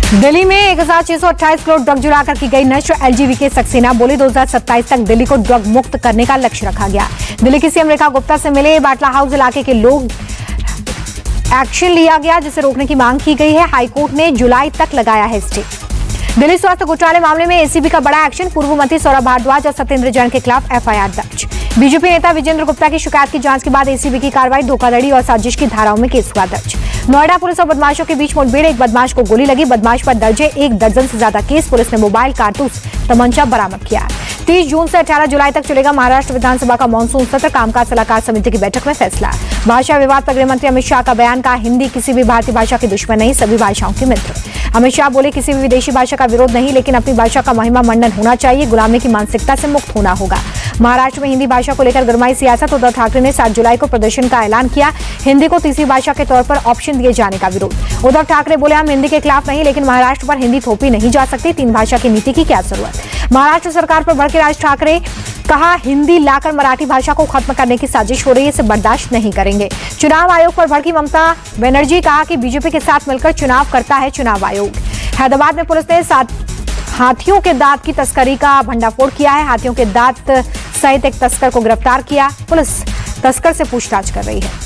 दिल्ली में 1628 करोड़ ड्रग जुड़ाकर की गई नष्ट। एलजीबी के सक्सेना बोले 2027 तक दिल्ली को ड्रग मुक्त करने का लक्ष्य रखा गया। दिल्ली की सीएम रेखा गुप्ता से मिले बाटला हाउस इलाके के लोग एक्शन लिया गया, जिसे रोकने की मांग की गई है। हाईकोर्ट ने जुलाई तक लगाया है स्टे। दिल्ली स्वास्थ्य घोटाले मामले में एसीबी का बड़ा एक्शन। पूर्व मंत्री सौरभ भारद्वाज और सत्येंद्र जैन के खिलाफ एफआईआर दर्ज। बीजेपी नेता विजेंद्र गुप्ता की शिकायत की जांच के बाद एसीबी की कार्रवाई। धोखाधड़ी और साजिश की धाराओं में केस हुआ दर्ज। नोएडा पुलिस और बदमाशों के बीच मुठभेड़। एक बदमाश को गोली लगी। बदमाश पर दर्ज है 1 दर्जन से ज्यादा केस। पुलिस ने मोबाइल, कारतूस, तमंचा बरामद किया। 30 जून से 18 जुलाई तक चलेगा महाराष्ट्र विधानसभा का मानसून सत्र। कामकाज सलाहकार समिति की बैठक में फैसला। भाषा विवाद पर गृह मंत्री अमित शाह का बयान। कहा, हिंदी किसी भी भारतीय भाषा की दुश्मन नहीं, सभी भाषाओं के मित्र। अमित शाह बोले, किसी भी विदेशी भाषा का विरोध नहीं, लेकिन अपनी भाषा का महिमा मंडन होना चाहिए। गुलामी की मानसिकता से मुक्त होना होगा। महाराष्ट्र में हिंदी भाषा को लेकर गरमाई सियासत। उद्धव ठाकरे ने 7 जुलाई को प्रदर्शन का ऐलान किया। हिंदी को तीसरी भाषा के तौर पर ऑप्शन दिए जाने का विरोध। उद्धव ठाकरे बोले, हम हिंदी के खिलाफ नहीं, लेकिन महाराष्ट्र पर हिंदी थोपी नहीं जा सकती। 3 भाषा की नीति की क्या जरूरत। महाराष्ट्र सरकार पर भड़के राज ठाकरे। कहा, हिंदी लाकर मराठी भाषा को खत्म करने की साजिश हो रही है, इसे बर्दाश्त नहीं करेंगे। चुनाव आयोग पर भड़की ममता बनर्जी। कहा कि बीजेपी के साथ मिलकर चुनाव करता है चुनाव आयोग। हैदराबाद में पुलिस ने 7 हाथियों के दांत की तस्करी का भंडाफोड़ किया है। हाथियों के दांत सहित एक तस्कर को गिरफ्तार किया। पुलिस तस्कर से पूछताछ कर रही है।